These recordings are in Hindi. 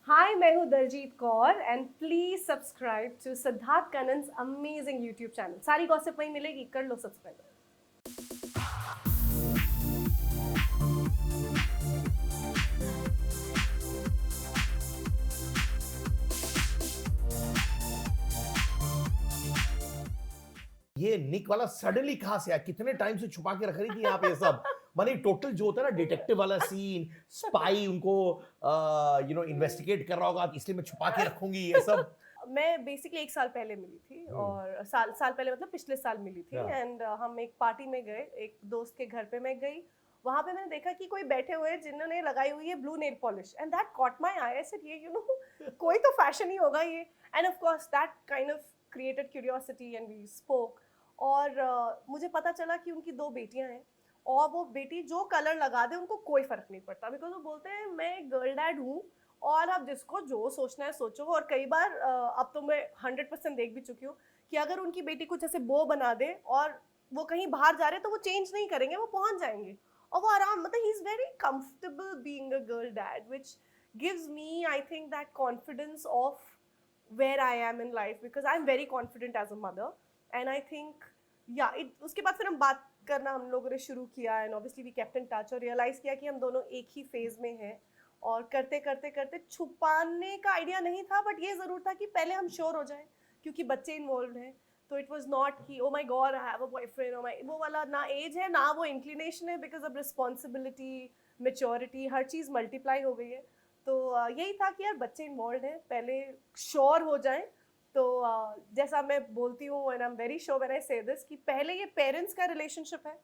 हाय, मैं हूँ Daljeet Kaur and please subscribe to Siddharth Kannan's amazing YouTube channel. सारी गॉसिप वहीं मिलेगी, कर लो सब्सक्राइब। ये निक वाला सडनली कहां से आया? कितने टाइम से छुपा के रख रही थी आप ये सब? माने टोटल जो होता है ना डिटेक्टिव वाला सीन, स्पाई उनको इन्वेस्टिगेट कर रहा होगा, इसलिए मैं छुपा के रखूंगी ये सब। मैं बेसिकली 1 साल पहले मिली थी और साल साल पहले मतलब पिछले साल मिली थी एंड हम एक पार्टी में गए, एक दोस्त के घर पे मैं गई। वहां पे मैंने देखा कि कोई बैठे हुए हैं जिन्होंने लगाई हुई है blue nail polish and that caught my eye. I said ये कोई तो फैशन ही होगा ये। And of course that kind of created curiosity and we spoke. और मुझे पता चला कि उनकी 2 बेटियां हैं और वो बेटी जो कलर लगा दे उनको कोई फर्क नहीं पड़ता, बिकॉज वो बोलते हैं मैं गर्ल डैड हूँ और अब जिसको जो सोचना है सोचो। और कई बार अब तो मैं 100% देख भी चुकी हूँ कि अगर उनकी बेटी कुछ ऐसे बो बना दे और वो कहीं बाहर जा रहे तो वो चेंज नहीं करेंगे, वो पहुंच जाएंगे और वो आराम, मतलब he is very comfortable being a girl dad, which gives me I think that confidence of where I am in life because I'm very confident as a mother and I think उसके बाद फिर हम बात करना हम लोगों ने शुरू किया and obviously we kept in touch और रियलाइज किया कि हम दोनों एक ही फेज में हैं। और करते करते करते छुपाने का आइडिया नहीं था, बट ये ज़रूर था कि पहले हम श्योर हो जाएं क्योंकि बच्चे इन्वॉल्व हैं। तो इट वाज नॉट कि oh my God I have a boyfriend, oh my, वो वाला ना एज है ना वो इंक्लिनेशन है, because of responsibility, maturity, her cheese multiply हो गई है। तो यही था कि यार बच्चे इन्वॉल्व हैं, पहले श्योर हो जाएं। तो जैसा मैं बोलती हूँ and I am very sure when I से दिस कि पहले ये पेरेंट्स का रिलेशनशिप है,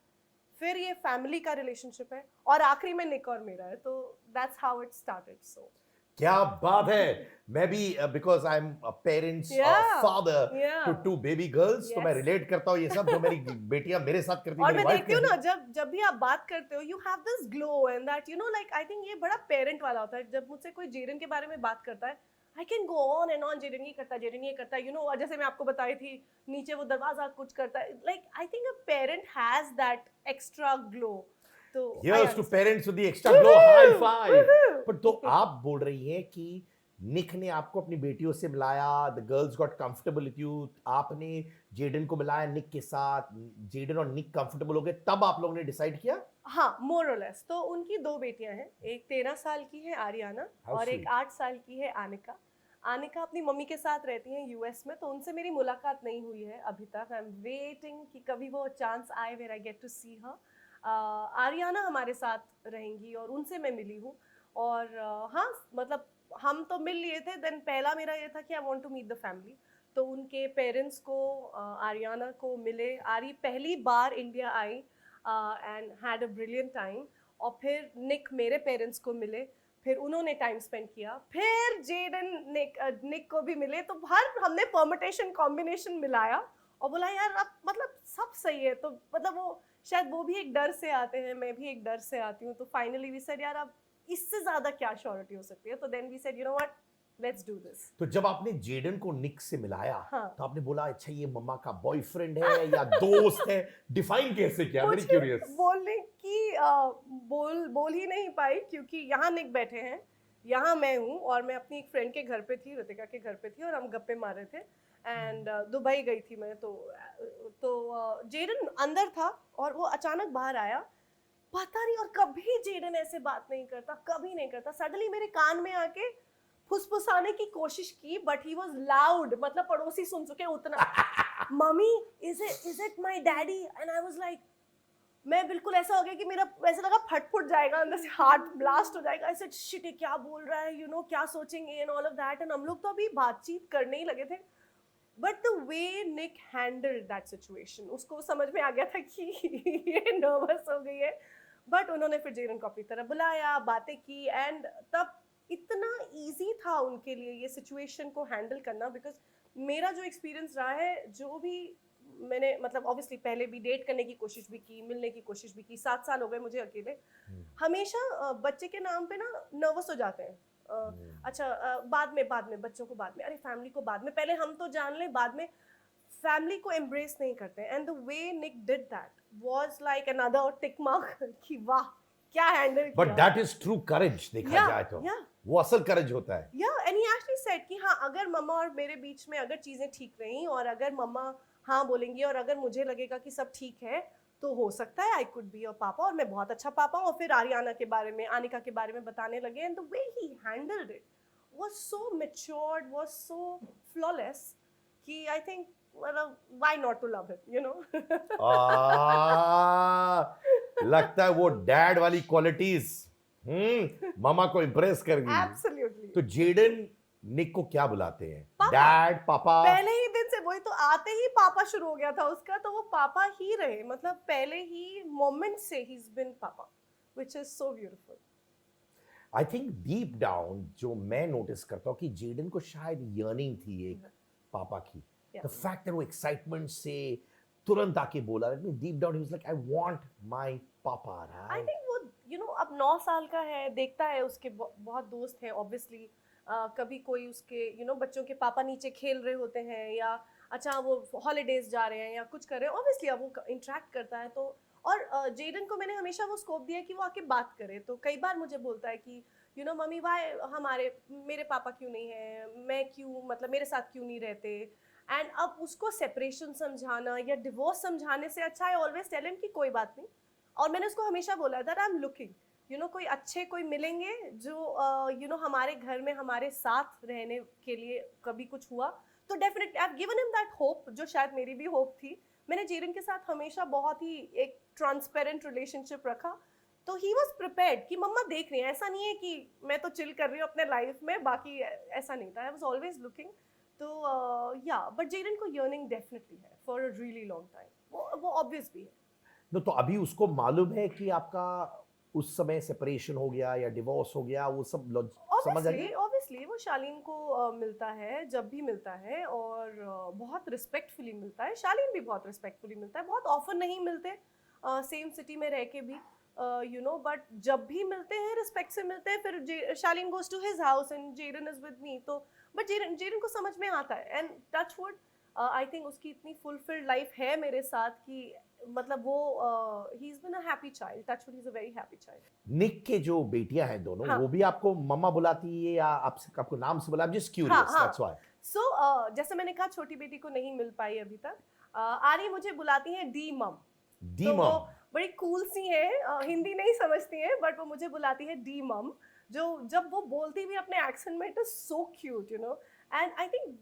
फिर ये फैमिली का रिलेशनशिप है और आखिरी में निक और मेरा है। तो that's how it started. So क्या बात है। मैं भी because I am parents father to 2 baby girls, तो मैं रिलेट करता हूँ ये सब जो मेरी बेटियां मेरे साथ करती हैं। और मैं देखती हूँ ना जब भी आप बात करते हो you have this glow and that like I think ये बड़ा पेरेंट वाला होता है। जब मुझसे कोई जेरन के बारे में बात करता है I can go on and on, gerund ये करता है और जैसे मैं आपको बताई थी नीचे वो दरवाजा कुछ करता है। Like I think a parent has that extra glow. तो Here's to parents with the extra glow, high five. पर तो आप बोल रही हैं कि निक ने आपको अपनी बेटियों से मिलाया, the girls got comfortable with you, आपने जेडन को मिलाया निक के साथ, जेडन और निक कंफर्टेबल हो गए, तब आप लोगों ने डिसाइड किया? हाँ, मोर और लेस। तो उनकी 2 बेटियां हैं, एक 13 साल की है आर्याना और एक 8 साल की है आनिका। आनिका अपनी मम्मी के साथ रहती हैं यूएस में, तो उनसे मेरी मुलाकात नहीं हुई है अभी तक। आई एम वेटिंग कि कभी वो चांस आए where I get to see her. Aariyana हमारे साथ रहेंगी और उनसे मैं मिली हूँ। और हाँ, मतलब हम तो मिल लिए थे, देन पहला मेरा ये था कि I want to meet the family. तो उनके पेरेंट्स को आर्याना को मिले। आरी पहली बार इंडिया आई and had a brilliant time. और फिर निक मेरे पेरेंट्स को मिले, फिर उन्होंने टाइम स्पेंड किया, फिर जेडन निक को भी मिले। तो हमने परमिटेशन कॉम्बिनेशन मिलाया और बोला यार अब मतलब सब सही है। तो मतलब वो शायद वो भी एक डर से आते हैं, मैं भी एक डर से आती हूँ। तो फाइनली वी सेड यार अब इससे ज्यादा क्या श्योरिटी हो सकती है। तो then we said what, let's do this. तो जब आपने जेडन को निक से मिलाया, हाँ। तो आपने बोला अच्छा ये मम्मा का बॉयफ्रेंड है या दोस्त है, डिफाइन कैसे किया? Very curious. बोलने की बोल ही नहीं पाई क्योंकि यहाँ निक बैठे हैं, यहाँ मैं हूँ और मैं अपनी एक फ्रेंड के घर पे थी, ऋतिका के घर पे थी और हम गप्पे मार रहे थे एंड दुबई गई थी मैं। तो जेडन अंदर था और वो अचानक बाहर आया, पता नहीं। और कभी जेडन ऐसे बात नहीं करता, कभी नहीं करता। सडनली मेरे कान में आके फुसफुसाने की कोशिश की, बट ही वाज लाउड, मतलब पड़ोसी सुन चुके उतना। Mummy is it my daddy? And I was like, मैं बिल्कुल ऐसा हो गया कि मेरा ऐसा लगा फट जाएगा अंदर से, हार्ट ब्लास्ट हो जाएगा। आई सेड शिट, ये क्या बोल रहा है, क्या सोचेंगे and all of that. And हम लोग तो अभी बातचीत करने ही लगे थे, but the way Nick handled that situation, उसको समझ में आ गया था कि ये नर्वस हो गई है। बट उन्होंने फिर जेरन को अपनी तरफ बुलाया, बातें की एंड तब इतना ईजी था उनके लिए ये सिचुएशन को हैंडल करना। बिकॉज मेरा जो एक्सपीरियंस रहा है, जो भी मैंने मतलब ऑब्वियसली पहले भी डेट करने की कोशिश भी की, मिलने की कोशिश भी की, 7 साल हो गए मुझे अकेले। हमेशा बच्चे के नाम पे ना नर्वस हो जाते हैं। अच्छा बाद में बच्चों को बाद में, अरे फैमिली को बाद में, पहले हम तो जान लें, बाद में फैमिली को एम्ब्रेस नहीं करते। And the way Nick did that was like another tick mark कि वाह क्या हैंडल किया। But that is true courage देखा जाए तो। वो असल करेज होता है। या एंड ही एक्चुअली सेड कि हाँ, अगर मम्मा और मेरे बीच में अगर चीजें ठीक रहीं और अगर मम्मा हाँ बोलेंगी और अगर मुझे लगेगा कि सब ठीक है, तो हो सकता है आई कुड बी योर पापा, और मैं बहुत अच्छा पापा हूँ। और फिर आर्याना के बारे में, आनिका के बारे में बताने लगे, and the way he handled it was so matured, was so flawless कि आई थिंक, मतलब why not to love him, you know. लगता है वो डैड वाली क्वालिटीज मामा को इम्प्रेस कर गई। एब्सोल्युटली। तो जेडन निक को क्या बुलाते हैं? पापा। डैड, पापा? पहले ही दिन से वही तो, आते ही पापा शुरू हो गया था उसका, तो वो पापा ही रहे, मतलब पहले ही मोमेंट से ही इज बीन पापा, which is so beautiful. I think deep down जो मैं नोटिस करता हूँ कि जेडन को शायद यर्निंग थी एक पापा की। द फैक्ट दैट वो एक्साइटमेंट से तुरंत आके बोला, deep down he was like I want my पापा, राइट? आई थिंक वो अब 9 साल का है, देखता है उसके बहुत दोस्त हैं ऑब्वियसली। कभी कोई उसके बच्चों के पापा नीचे खेल रहे होते हैं, या अच्छा वो हॉलीडेज जा रहे हैं या कुछ कर रहे हैं, ऑब्वियसली अब वो इंटरेक्ट करता है। तो और जेडन को मैंने हमेशा वो स्कोप दिया कि वो आके बात करे। तो कई बार मुझे बोलता है कि मम्मी वाई मेरे पापा क्यों नहीं है, मैं क्यों, मतलब मेरे साथ क्यों नहीं रहते। एंड अब उसको सेपरेशन समझाना या डिवोर्स समझाने से अच्छा है ऑलवेज टेल हिम कि कोई बात नहीं। और मैंने उसको हमेशा बोला दैट आई एम लुकिंग, कोई अच्छे कोई मिलेंगे जो हमारे घर में हमारे साथ रहने के लिए, कभी कुछ हुआ तो definitely I have given him that hope, जो शायद मेरी भी होप थी। मैंने जेरन के साथ हमेशा बहुत ही एक ट्रांसपेरेंट रिलेशनशिप रखा, तो ही वॉज प्रिपेयर्ड कि मम्मा देख रही है, ऐसा नहीं है कि मैं तो चिल कर रही हूँ अपने लाइफ में, बाकी ऐसा नहीं था। I was always looking. तो या बट जेरन को यर्निंग डेफिनेटली है for a really long time, वो ऑब्वियस भी है। नो, तो अभी उसको मालूम है कि आपका उस समय सेपरेशन हो गया या डिवोर्स हो गया, वो सब समझ आ गया? ऑब्वियसली वो शालीन को मिलता है, जब भी मिलता है, और बहुत रिस्पेक्टफुली मिलता है। शालीन भी बहुत रिस्पेक्टफुली मिलता है, बहुत ऑफन नहीं मिलते सेम सिटी में रह के भी, बट जब भी मिलते हैं रिस्पेक्ट से मिलते हैं। फिर Shaleen goes to his house and Jaydon is with me, तो बट जेरन को समझ में आता है। And touch wood, I think उसकी इतनी फुलफिल्ड लाइफ है मेरे साथ कि मतलब वो he is been a happy child, touch wood, he is a very happy child. Nick के जो बेटियां हैं दोनों, हाँ. वो भी आपको मम्मा बुलाती है या आपको नाम से बुला? Just curious, that's why. So जैसे मैंने कहा, छोटी बेटी को नहीं मिल पाई अभी तक। आरी मुझे बुलाती है डी मम। दी तो मम। वो बड़ी कूल सी है, हिंदी नहीं समझती है, बट वो मुझे बुलाती है डी मम। जो जब वो बोलती भी अपने एक्सेंट में, it is so cute, and I think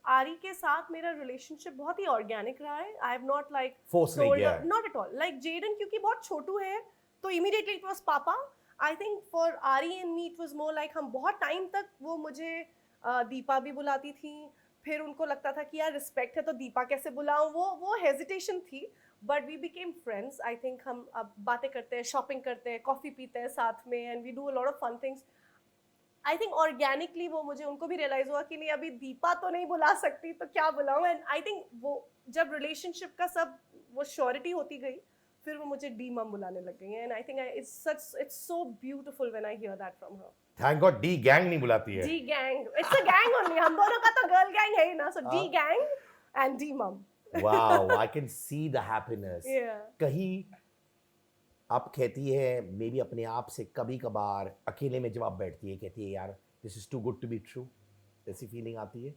आरी के साथ मेरा रिलेशनशिप बहुत ही ऑर्गेनिक रहा है। I have not like force नहीं किया है। Not at all. Like Jaydon क्योंकि बहुत छोटू है, तो immediately it was papa. I think for Aari and me it was more like, हम बहुत टाइम तक वो मुझे दीपा भी बुलाती थी। फिर उनको लगता था कि यार रिस्पेक्ट है तो दीपा कैसे बुलाऊं, वो हेजिटेशन थी। But we became friends. I think हम अब बातें करते हैं, शॉपिंग करते हैं, कॉफी पीते हैं साथ में, and we do a lot of fun things. I think organically वो मुझे, उनको भी रियलाइज हुआ कि नहीं, अभी दीपा तो नहीं बुला सकती, तो क्या बुलाऊं। एंड आई थिंक वो जब रिलेशनशिप का सब वो श्योरिटी होती गई, फिर वो मुझे डी मम बुलाने लग गई हैं। And I think it's so beautiful when I hear that from her. Thank God D gang नहीं बुलाती है। D gang, it's a gang only, हम दोनों का तो गर्ल गैंग है ही ना, सो डी गैंग एंड डी मम। Wow, I can see the happiness. Yeah. कहीं आप कहती है, मे बी अपने आप से कभी कभार अकेले में जब आप बैठती है, कहती है यार this is too good to be true, ऐसी फीलिंग आती है?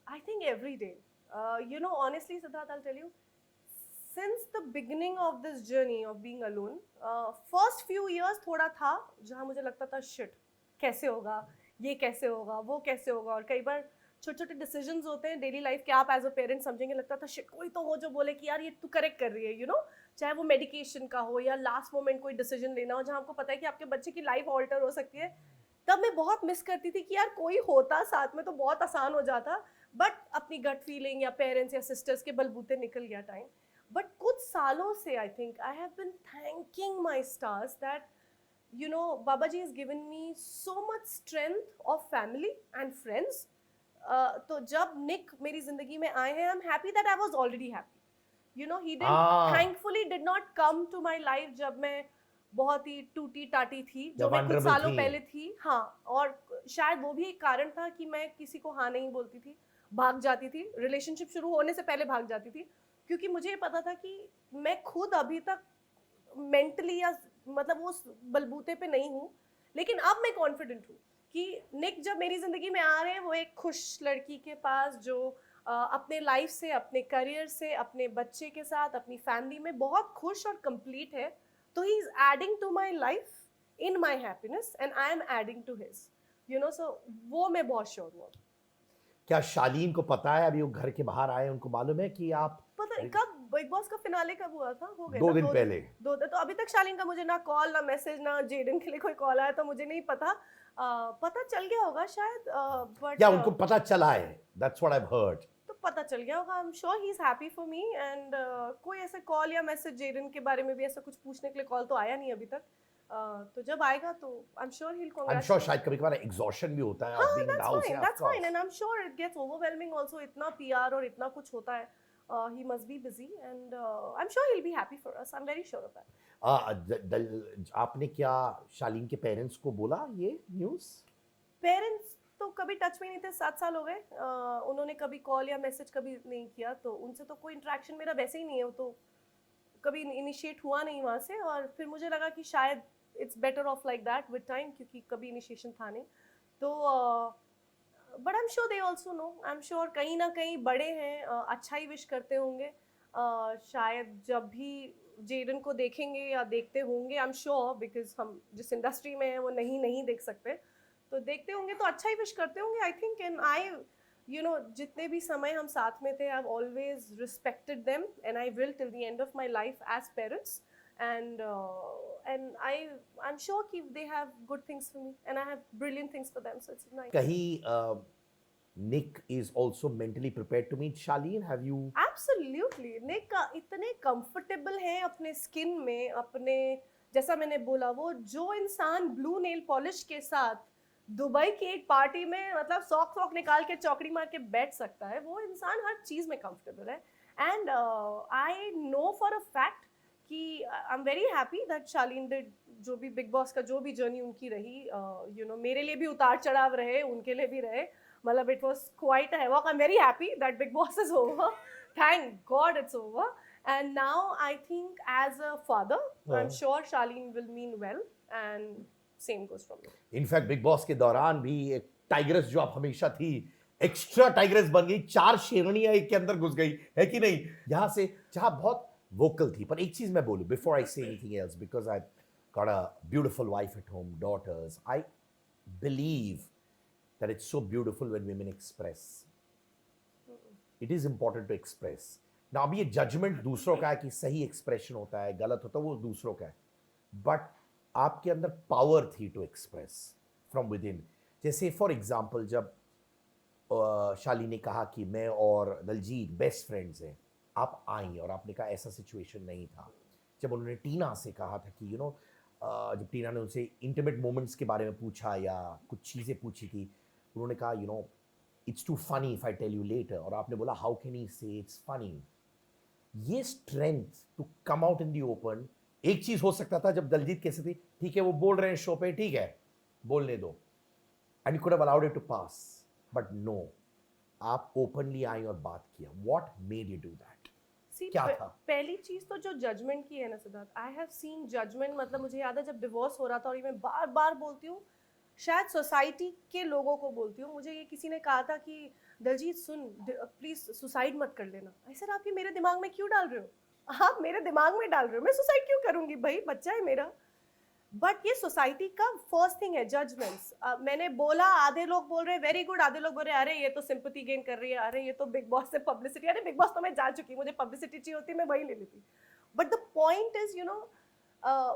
I think every day. Honestly, Siddharth, I'll tell you, since the beginning of this journey of being alone, first few years थोड़ा था जहाँ मुझे लगता था shit, कैसे होगा, ये कैसे होगा, वो कैसे होगा। और कई बार छोटे छोटे डिसीजंस होते हैं डेली लाइफ के, आप एज अ पेरेंट समझेंगे, लगता था शिट, कोई तो हो जो बोले कि यार ये तू करेक्ट कर रही है, चाहे वो मेडिकेशन का हो या लास्ट मोमेंट कोई डिसीजन लेना हो जहाँ आपको पता है कि आपके बच्चे की लाइफ ऑल्टर हो सकती है। तब मैं बहुत मिस करती थी कि यार कोई होता साथ में तो बहुत आसान हो जाता, बट अपनी गट फीलिंग या पेरेंट्स या सिस्टर्स के बलबूते निकल गया टाइम। बट कुछ सालों से I think I have been thanking my stars that Baba ji has given me so much strength of family and friends. तो जब निक मेरी जिंदगी में आए हैं, I am happy that I was already happy. He didn't, thankfully did not come to my life जब मैं बहुत ही टूटी टाटी थी, जो मैं कुछ सालों पहले थी। हाँ, और शायद वो भी एक कारण था कि मैं किसी को हाँ नहीं बोलती थी, भाग जाती थी, रिलेशनशिप शुरू होने से पहले भाग जाती थी, क्योंकि मुझे ये पता था कि मैं खुद अभी तक मेंटली या मतलब उस बलबूते पे नहीं हूँ। लेकिन अब मैं कॉन्फिडेंट हूँ कि निक जब मेरी ज़िंदगी में आ रहे हैं वो एक खुश लड़की के पास जो अपने लाइफ से, अपने करियर से, अपने बच्चे के साथ, अपनी फैमिली में बहुत खुश और कंप्लीट है, तो he is adding to my life in my happiness and I am adding to his, you know, so वो मैं बहुत श्योर हूँ। क्या शालीन को पता है, अभी वो घर के बाहर आए, उनको मालूम है कि आप पता नहीं कब बिग बॉस का फिनाले कब हुआ था, हो गया 2 ना, दिन पहले? तो अभी तक शालीन का मुझे ना कॉल ना मैसेज ना जेडन के लिए कोई कॉल आया, तो मुझे नहीं पता। पता चल गया होगा शायद, बट या उनको पता चला है? That's what I have heard. तो पता चल गया होगा। आई am sure he is happy for me, and कोई ऐसा कॉल या मैसेज जेडन के बारे में भी ऐसा कुछ पूछने के लिए कॉल तो आया नहीं अभी तक। तो जब आएगा तो I am sure he will I am congratulate. Sure शायद कभी-कभार एग्जॉशन भी होता है हाँ, being in the house, that's fine, and I'm sure it gets overwhelming also, इतना PR और इतना कुछ होता है। He must be busy, and I'm sure he'll be happy for us. I'm very sure of that. आपने क्या शालीन के पेरेंट्स को बोला ये न्यूज़? पेरेंट्स तो कभी टच में नहीं थे, 7 साल हो गए। उन्होंने कभी कॉल या मैसेज कभी नहीं किया, तो उनसे तो कोई इंटरेक्शन मेरा वैसे ही नहीं है, वो तो कभी इनिशिएट हुआ नहीं वहाँ से। और फिर मुझे लगा कि शायद it's better off like that with time, क्योंकि कभी इनिशिएशन था नहीं। तो but I am sure they also know, I am sure कहीं ना कहीं बड़े हैं, अच्छा ही विश करते होंगे। शायद जब भी जेडन को देखेंगे या देखते होंगे, आई एम श्योर, बिकॉज हम जिस इंडस्ट्री में हैं वो नहीं देख सकते, तो देखते होंगे तो अच्छा ही विश करते होंगे, I think. And I, you know, जितने भी समय हम साथ में थे, I have always respected them, and I will till the end of my life as parents, and I'm sure कि they have good things for me and I have brilliant things for them, so it's nice. कहीं Nick is also mentally prepared to meet Shaleen? Have you? Absolutely, Nick इतने comfortable हैं अपने skin में, अपने, जैसा मैंने बोला, वो जो इंसान ब्लू नेल पॉलिश के साथ दुबई की एक पार्टी में मतलब सॉक निकाल के चौकड़ी मार के बैठ सकता है, वो इंसान हर चीज में कंफर्टेबल है। And I know for a fact कि I am very happy that Shaleen did, जो भी बिग बॉस का जो भी जर्नी उनकी रही, यू नो, मेरे लिए भी उतार चढ़ाव रहे, उनके लिए भी रहे, मतलब it was quite a havoc. I am very happy that Bigg Boss is over, thank God it's over, and now I think as a father I am sure Shalin will mean well, and same goes from me. In fact Bigg Boss के दौरान भी एक टाइग्रेस जो आप हमेशा थी, एक्स्ट्रा टाइग्रेस बन गई, 4 शेरनियां एक के अंदर घुस गई, है कि नहीं? यहाँ से जहाँ बहुत वोकल थी। पर एक चीज मैं बोलूं before I say anything else, because I got a beautiful wife at home, daughters, I believe that it's so beautiful when women express. It is important to express. Now अभी ये जजमेंट दूसरों का है कि सही एक्सप्रेशन होता है, गलत होता है, वो दूसरों का है, बट आपके अंदर पावर थी to express from within. जैसे फॉर एग्जाम्पल जब शाली ने कहा कि मैं और दलजीत बेस्ट फ्रेंड्स हैं, आप आई और आपने कहा ऐसा सिचुएशन नहीं था। जब उन्होंने टीना से कहा था कि जब टीना ने उनसे इंटीमेट मोमेंट्स के बारे में पूछा या कुछ चीज़ें पूछी थी, उन्होंने कहा it's too funny if I tell you later, और आपने बोला how can he say it's funny. ये strength to come out in the open, एक चीज हो सकता था जब दलजीत कैसे थी, ठीक है वो बोल रहे हैं शो पे, ठीक है बोलने दो, and you could have allowed it to pass, but no, आप ओपनली आई और बात किया। What made you do that? क्या था? पहली चीज तो जो जजमेंट की है ना Siddharth, I have seen judgement, मतलब मुझे याद है जब डिवोर्स हो रहा था, और ये मैं बार बार बोलती हूँ, शायद सोसाइटी के लोगों को बोलती हूँ, मुझे ये किसी ने कहा था कि दलजीत सुन, प्लीज सुसाइड मत कर लेना। ऐसा आप ये मेरे दिमाग में क्यों डाल रहे हो? आप मेरे दिमाग में डाल रहे हो, मैं सुसाइड क्यों करूंगी भाई, बच्चा है मेरा। बट ये सोसाइटी का फर्स्ट थिंग है, जजमेंट्स। मैंने बोला, आधे लोग बोल रहे हैं वेरी गुड, आधे लोग बोल रहे हैं अरे ये तो सिंपैथी गेन कर रही है, अरे ये तो बिग बॉस से पब्लिसिटी, अरे बिग बॉस तो मैं जा चुकी, मुझे पब्लिसिटी चाहिए होती मैं वही ले लेती। But the point is, you know,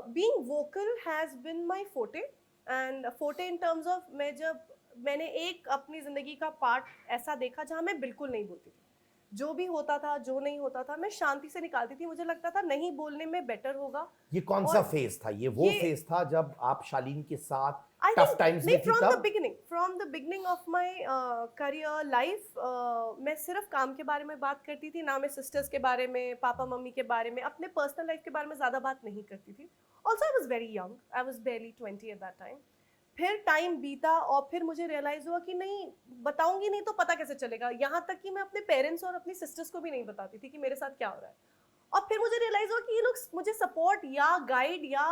being vocal has been my forte, and forte in terms of, मैंने एक अपनी जिंदगी का पार्ट ऐसा देखा जहाँ मैं बिल्कुल नहीं बोलती थी, जो भी होता था, जो नहीं होता था, मैं शांति से निकालती थी, मुझे लगता था नहीं बोलने में बेटर होगा। ये कौन सा फेज था? ये वो फेज था जब आप शालीन के साथ टफ टाइम्स में थी? From the beginning of my career life, मैं सिर्फ काम के बारे में बात करती थी, ना मैं सिस्टर्स के बारे में, पापा मम्मी के बारे में, अपने पर्सनल लाइफ के बारे में ज़्यादा बात नहीं करती थी। Also I was very young, I was barely 20 at that time. फिर टाइम बीता और फिर मुझे रियलाइज हुआ कि नहीं, बताऊंगी नहीं तो पता कैसे चलेगा। यहाँ तक कि मैं अपने पेरेंट्स और अपनी सिस्टर्स को भी नहीं बताती थी कि मेरे साथ क्या हो रहा है। और फिर मुझे रियलाइज हुआ कि ये लोग मुझे सपोर्ट या गाइड या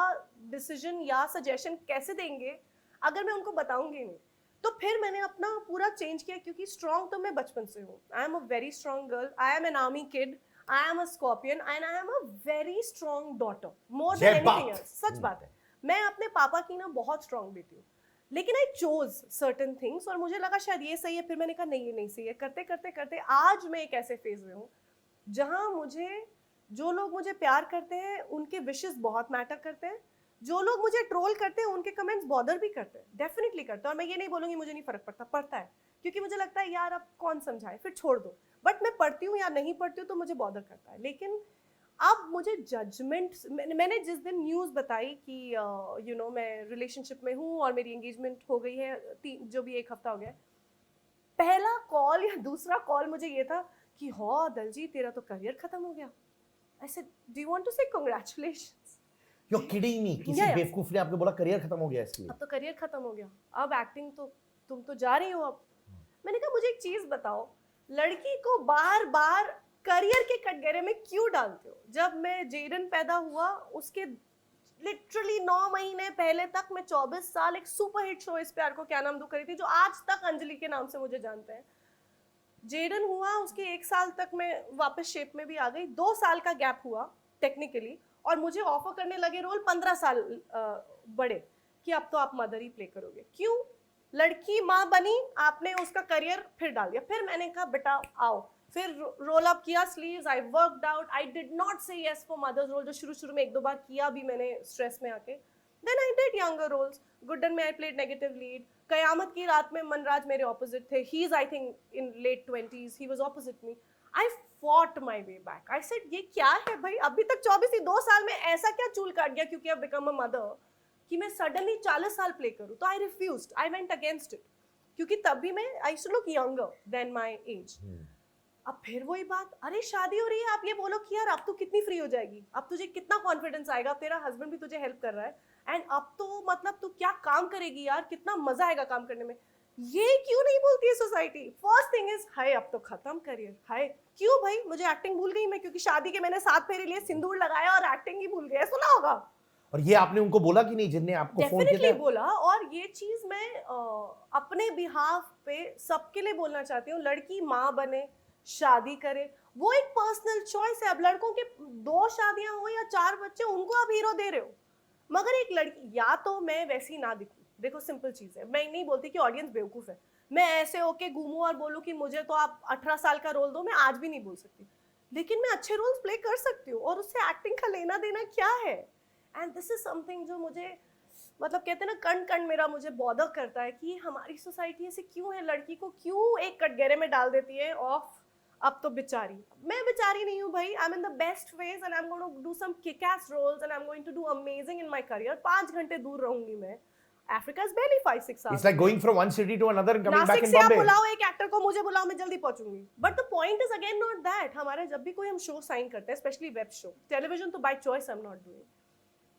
डिसीजन या सजेशन कैसे देंगे अगर मैं उनको बताऊंगी नहीं। तो फिर मैंने अपना पूरा चेंज किया, क्योंकि स्ट्रॉन्ग तो मैं बचपन से हूँ. I am a very strong girl, I am an army kid, I am a scorpion and I am a very strong daughter, more than जय बात। Anything else. सच बात है, मैं अपने पापा की ना बहुत स्ट्रॉन्ग बेटी हूँ. लेकिन आई चोज सर्टन थिंग्स और मुझे लगा शायद ये सही है, फिर मैंने कहा नहीं ये नहीं सही है. करते करते करते आज मैं एक ऐसे फेज में हूँ जहाँ मुझे, जो लोग मुझे प्यार करते हैं उनके विशेस बहुत मैटर करते हैं, जो लोग मुझे ट्रोल करते हैं उनके कमेंट्स बॉदर भी करते हैं, डेफिनेटली करते हैं. और मैं ये नहीं बोलूंगी मुझे नहीं फर्क पड़ता, पड़ता है, क्योंकि मुझे लगता है यार अब कौन समझाए, फिर छोड़ दो. बट मैं पढ़ती हूँ या नहीं पढ़ती हूँ तो मुझे बॉदर करता है. लेकिन अब मुझे जजमेंट, मैंने जिस दिन न्यूज़ बताई कि मैं रिलेशनशिप में हूँ और मेरी एंगेजमेंट हो गई है, जो भी 1 हफ्ता हो गया है, पहला कॉल या दूसरा कॉल मुझे ये था कि हाँ दलजीत तेरा तो करियर खत्म हो गया. I said do you want to say congratulations. You're kidding me. किसी Yeah. बेवकूफ ने आपको बोला करियर खत्म हो गया इसलिए. अब तो करियर खत्म हो गया, अब एक्टिंग तो तुम तो जा रही हो अब. मैंने कहा मुझे एक चीज बताओ, लड़की को बार बार करियर के कटघरे में क्यों डालते हो? जब मैं जेडन पैदा हुआ उसके लिटरली 9 महीने पहले तक मैं 24 साल एक सुपर हिट शो इस प्यार को क्या नाम दूं करी थी, जो आज तक अंजलि के नाम से मुझे जानते हैं. जेडन हुआ उसके 1 साल तक मैं वापस शेप में भी आ गई. 2 साल का गैप हुआ टेक्निकली, और मुझे ऑफर करने लगे रोल 15 साल बड़े कि अब तो आप मदर ही प्ले करोगे. क्यों? लड़की माँ बनी, आपने उसका करियर फिर डाल दिया. फिर मैंने कहा बेटा आओ, फिर रोल अप किया sleeves, I worked out, I did not से यस फॉर मदर्स रोल, जो शुरू शुरू में 1-2 बार किया भी मैंने स्ट्रेस में आके. Then I did younger roles. Guddan में I played negative lead. Qayamat Ki Raat में मनराज मेरे ऑपोजिट थे, he is I think in late 20s, he was opposite me. I fought my way back. I said ये क्या है भाई, अभी तक 2 साल में ऐसा क्या चूल काट गया क्योंकि अब बिकम अ मदर कि मैं सडनली 40 साल प्ले करूं. तो I refused, I went against it, क्योंकि तब भी मैं I used to look younger than my age. अब फिर वही बात, अरे शादी हो रही है, आप ये बोलो कि यार अब तू कितनी फ्री हो जाएगी, अब तुझे कितना कॉन्फिडेंस आएगा, अब तेरा हस्बैंड भी तुझे हेल्प कर रहा है, एंड अब तो मतलब तू क्या काम करेगी यार, कितना मजा आएगा काम करने में. ये क्यों नहीं बोलती है society? First thing is hi अब तो खत्म करियर. हाय क्यों भाई, मुझे एक्टिंग भूल गई मैं, क्योंकि शादी के मैंने 7 फेरे लिए, सिंदूर लगाया और एक्टिंग ही भूल गया. सुना होगा. और ये आपने उनको बोला कि नहीं जिनने आपको फोन किया डेफिनेटली था? बोला, और ये चीज मैं अपने बिहाफ पे सबके लिए बोलना चाहती हूँ. लड़की माँ बने, शादी करे, वो एक पर्सनल चॉइस है. अब लड़कों के 2 शादियां हो या 4 बच्चे, उनको आप हीरो दे रहे हो. मगर एक लड़की, या तो मैं वैसी ना दिखूं, देखो सिंपल चीज है, मैं नहीं बोलती कि ऑडियंस बेवकूफ है, मैं ऐसे होके घूमूं और बोलूं कि मुझे तो आप 18 साल का रोल दो, मैं आज भी नहीं बोल सकती. लेकिन मैं अच्छे रोल्स प्ले कर सकती हूँ, और उससे एक्टिंग का लेना देना क्या है? एंड दिस इज समथिंग जो मुझे, मतलब कहते हैं ना, कण कण मेरा मुझे बॉदर करता है कि हमारी सोसाइटी ऐसे क्यों है, लड़की को क्यों एक कटघरे में डाल देती है ऑफ. अब तो बेचारी, मैं बेचारी नहीं हूँ भाई, I am in the best phase and I am going to do some kick ass roles and I am going to do amazing in my career. 5 घंटे दूर रहूंगी मैं. Africa is barely 5-6 hours. It's like going from one city to another and coming back Nashik in से आप Bombay. बुलाओ एक एक्टर को, मुझे बुलाओ, मैं जल्दी पहुंचूंगी. But the point is again not that. हमारे जब भी कोई हम शो साइन करते हैं, स्पेशली वेब शो, टेलीविजन तो by choice I am not doing.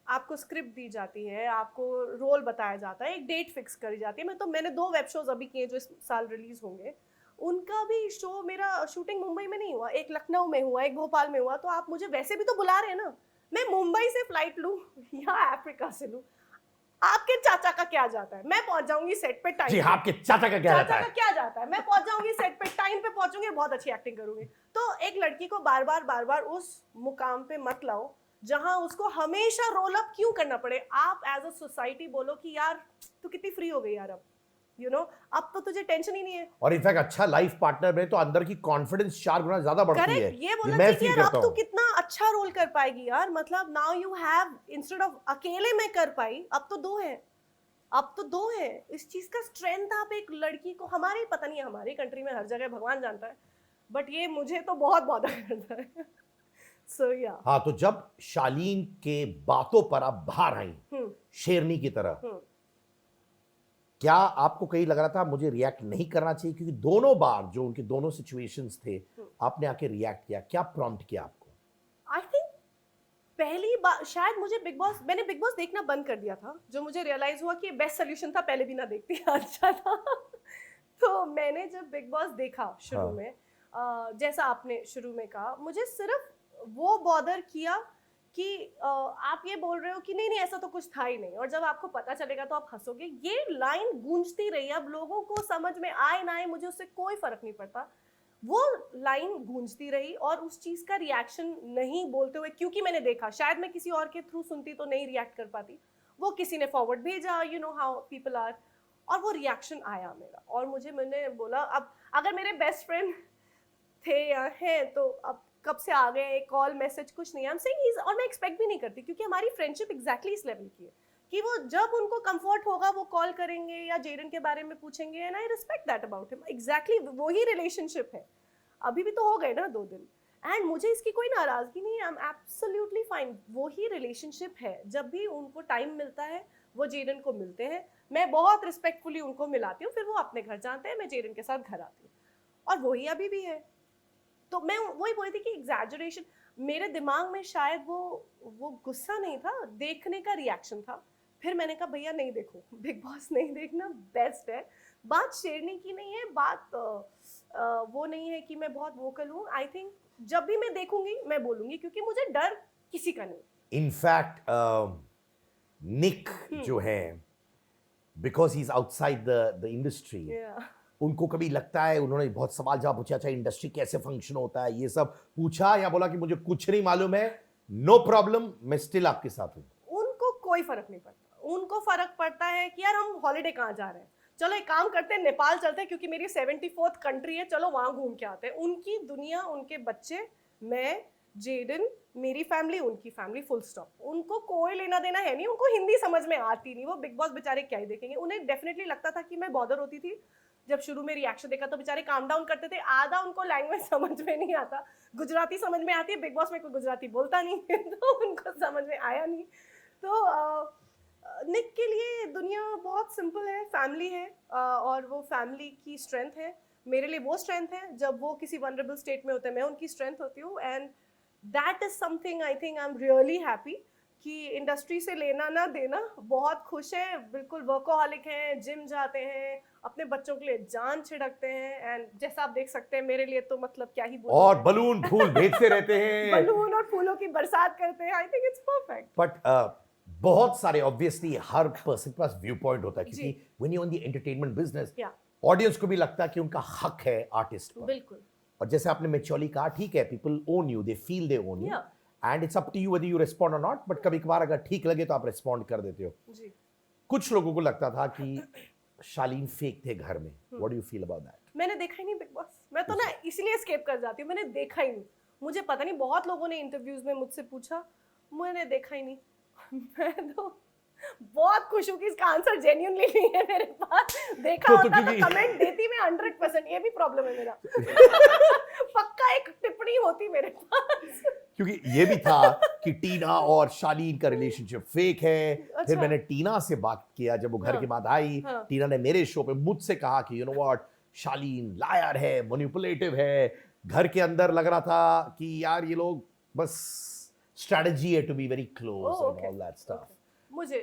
आपको स्क्रिप्ट दी जाती है, आपको रोल बताया जाता है, एक डेट फिक्स करी जाती है. मैंने 2 वेब शोज अभी किए जो इस साल रिलीज होंगे. उनका भी शो, मेरा शूटिंग मुंबई में नहीं हुआ, एक लखनऊ में हुआ, एक भोपाल में हुआ. तो आप मुझे वैसे भी तो बुला रहे हैं ना. मैं मुंबई से फ्लाइट लूं या अफ्रीका से लूं, आपके चाचा का क्या जाता है? मैं पहुंच जाऊंगी सेट पे टाइम. जी हाँ, आपके चाचा का क्या जाता चाचा का है? क्या जाता है? मैं पहुंच जाऊंगी सेट पे टाइम पे पहुंचूंगी, बहुत अच्छी एक्टिंग करूंगी. तो एक लड़की को बार बार उस मुकाम पे मत लाओ जहां उसको हमेशा रोल अप क्यों करना पड़े. आप एज अ सोसाइटी बोलो कि यार तू कितनी फ्री हो गई यार, अब अब तो तुझे टेंशन ही नहीं है. और इनफैक्ट अच्छा लाइफ पार्टनर में तो अंदर की कॉन्फिडेंस 4 गुना ज्यादा बढ़ती है. करेक्ट, ये बोलना मैं चाहिए फील यार, करता अब तू हूँ. कितना अच्छा रोल कर पाएगी यार. मतलब now you have, instead of अकेले में कर पाई, अब तो 2 हैं. अब तो 2 हैं. इस चीज का स्ट्रेंथ आप एक लड़की को, हमारे पता नहीं है, हमारी कंट्री में हर जगह भगवान जानता है, बट ये मुझे तो बहुत बॉदर करता है. सो या हाँ, तो जब शालीन के बातों पर आप बाहर आई शेरनी की तरह, क्या आपको कहीं लग रहा था मुझे रिएक्ट नहीं करना चाहिए? क्योंकि दोनों बार जो उनके दोनों सिचुएशंस थे, आपने आके रिएक्ट किया. क्या प्रॉम्प्ट किया आपको? आई थिंक पहली बार शायद मैंने बिग बॉस देखना बंद कर दिया था, जो मुझे रियलाइज हुआ कि बेस्ट सोल्यूशन था, पहले भी ना देखती अच्छा था. तो मैंने जब बिग बॉस देखा शुरू हाँ. में, जैसा आपने शुरू में कहा, मुझे सिर्फ वो बॉदर किया कि आप ये बोल रहे हो कि नहीं नहीं ऐसा तो कुछ था ही नहीं, और जब आपको पता चलेगा तो आप हंसोगे। ये लाइन गूंजती रही, अब लोगों को समझ में आए ना आए मुझे उससे कोई फर्क नहीं पड़ता, वो लाइन गूंजती रही, और उस चीज का रिएक्शन नहीं बोलते हुए, क्योंकि मैंने देखा, शायद मैं किसी और के थ्रू सुनती तो नहीं रिएक्ट कर पाती, वो किसी ने फॉरवर्ड भेजा, you know how people are, और वो रिएक्शन आया मेरा, और मैंने बोला अब अगर मेरे बेस्ट फ्रेंड थे या हैं तो अब कब से आ गए, एक कॉल मैसेज कुछ नहीं, आई एम सेइंग, और मैं एक्सपेक्ट भी नहीं करती, क्योंकि हमारी फ्रेंडशिप एग्जैक्टली इस लेवल की है कि वो जब उनको कंफर्ट होगा वो कॉल करेंगे या जेडन के बारे में पूछेंगे, and I respect that about him, exactly वही रिलेशनशिप है। अभी भी तो हो गए ना 2 दिन, एंड मुझे इसकी कोई नाराजगी नहीं है, आई एम एब्सोल्युटली फाइन, वही रिलेशनशिप है। जब भी उनको टाइम मिलता है वो जेडन को मिलते हैं, मैं बहुत रिस्पेक्टफुली उनको मिलाती हूँ, फिर वो अपने घर जाते हैं, मैं जेडन के साथ घर आती हूँ, और वही अभी भी है। तो मैं वही बोली थी कि एग्जैजरेशन, मेरे दिमाग में शायद वो गुस्सा नहीं था, देखने का रिएक्शन था। फिर मैंने कहा भैया नहीं देखो, बिग बॉस नहीं देखना, बेस्ट है। बात शेरनी की नहीं है, बात वो नहीं है कि मैं बहुत वोकल हूँ। आई थिंक जब भी मैं देखूंगी मैं बोलूंगी, क्योंकि मुझे डर किसी का नहीं। इनफैक्ट निक जो है, because he is outside the industry, Yeah. उनको कभी लगता है, उन्होंने बहुत सवाल जवाब पूछा, अच्छा इंडस्ट्री कैसे फंक्शन होता है ये सब पूछा, या बोला कि मुझे कुछ नहीं मालूम है, नो प्रॉब्लम, मैं स्टिल आपके साथ हूँ? उनको कोई फर्क नहीं पड़ता, उनको फर्क पड़ता है कि यार हम हॉलीडे कहाँ जा रहे हैं, चलो एक काम करते हैं नेपाल चलते हैं, क्योंकि मेरी 74th कंट्री है, चलो वहां घूम के आते हैं। उनकी दुनिया, उनके बच्चे, मैं, जेडन, मेरी फैमिली, उनकी फैमिली, फुल स्टॉप। उनको कोई लेना देना है नहीं, उनको हिंदी समझ में आती नहीं, वो बिग बॉस बेचारे क्या ही देखेंगे। उन्हें डेफिनेटली लगता था कि मैं बॉदर होती थी, जब शुरू में रिएक्शन देखा तो बेचारे काम डाउन करते थे, आधा उनको लैंग्वेज समझ में नहीं आता, गुजराती समझ में आती है, बिग बॉस में कोई गुजराती बोलता नहीं है तो उनको समझ में आया नहीं। तो निक के लिए दुनिया बहुत सिंपल है, फैमिली है, और वो फैमिली की स्ट्रेंथ है। मेरे लिए वो स्ट्रेंथ है, जब वो किसी वनरेबल स्टेट में होते हैं मैं उनकी स्ट्रेंथ होती हूँ, and that is something I think I am really happy कि इंडस्ट्री से लेना ना देना, बहुत खुश है, बिल्कुल वर्कोहॉलिक हैं, जिम जाते हैं, अपने बच्चों के लिए जान छिड़कते हैं, एंड जैसा आप देख सकते हैं मेरे लिए तो मतलब क्या ही बोलूं और मैं। बलून फूल भेजते रहते हैं, बलून और फूलों की बरसात करते हैं, आई थिंक इट्स परफेक्ट। बट बहुत सारे, ऑब्वियसली हर पर्सन के पास व्यू पॉइंट होता है, जी। क्योंकि when you on the entertainment business, या ऑडियंस को भी लगता है कि उनका हक है आर्टिस्ट पर, बिल्कुल। और जैसे आपने मेच्योरली कहा, ठीक है, people own you, they feel they own you, Yeah. And it's up to you whether you respond or not, but कभी कभार अगर ठीक लगे तो आप रिस्पॉन्ड कर देते हो। जी। कुछ लोगों को लगता था कि शालीन फेक थे घर में, what do you feel about that? मैंने देखा ही नहीं बिग बॉस, मैं तो ना इसलिए एस्केप कर जाती हूँ, मैंने देखा ही नहीं। मुझे पता नहीं, बहुत लोगों ने इंटरव्यूज में मुझसे पूछा, मैंने देखा ही नहीं मैं तो बहुत खुश हूँ कि इसका आंसर जेन्युइनली नहीं है मेरे पास, देखा होता तो कमेंट देती मैं 100%, ये भी प्रॉब्लम है मेरा पक्का एक टिप्पणी होती मेरे पास क्योंकि ये भी था कि टीना और शालीन का रिलेशनशिप फेक है। अच्छा। फिर मैंने टीना से बात किया, जब वो घर हाँ। के बाद आई, हाँ। टीना ने मेरे शो पे मुझसे कहा कि you know what, Shalin liar है, मैनिपुलेटिव है। घर के अंदर लग रहा था कि यार ये लोग बस स्ट्रेटजी है to be very close and all that stuff. मुझे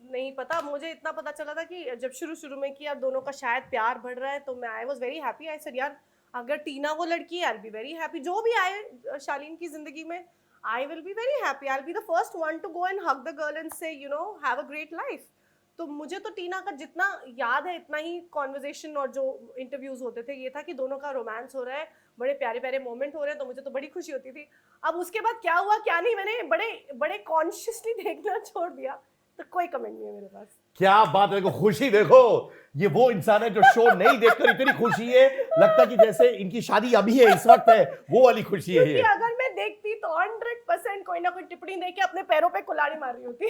नहीं पता, मुझे इतना पता चला था कि जब शुरू में कि यार दोनों का शायद प्यार बढ़ रहा है, तो मैं I was very happy. I said यार अगर टीना वो लड़की है, I will be very happy, जो भी आए शालीन की जिंदगी में, I will be very happy, I will be the first one to go and hug the girl and say you know have a great life. तो मुझे तो टीना का जितना याद है, इतना ही कॉन्वर्जेशन और जो इंटरव्यूज होते थे, ये था कि दोनों का रोमांस हो रहा है, बड़े प्यारे प्यारे मोमेंट हो रहे हैं, तो मुझे तो बड़ी खुशी होती थी। अब उसके बाद क्या हुआ क्या नहीं, मैंने बड़े कॉन्शियसली देखना छोड़ दिया, तो कोई कमेंट नहीं है मेरे पास। क्या बात है, देखो खुशी देखो, ये वो इंसान है जो शो नहीं देखकर इतनी खुशी है, लगता है कि जैसे इनकी शादी अभी है, इस वक्त है, वो वाली खुशी है ये। अगर मैं देखती तो 100% कोई ना कोई टिप्पणी देके अपने पैरों पे कुल्हाड़ी मार रही होती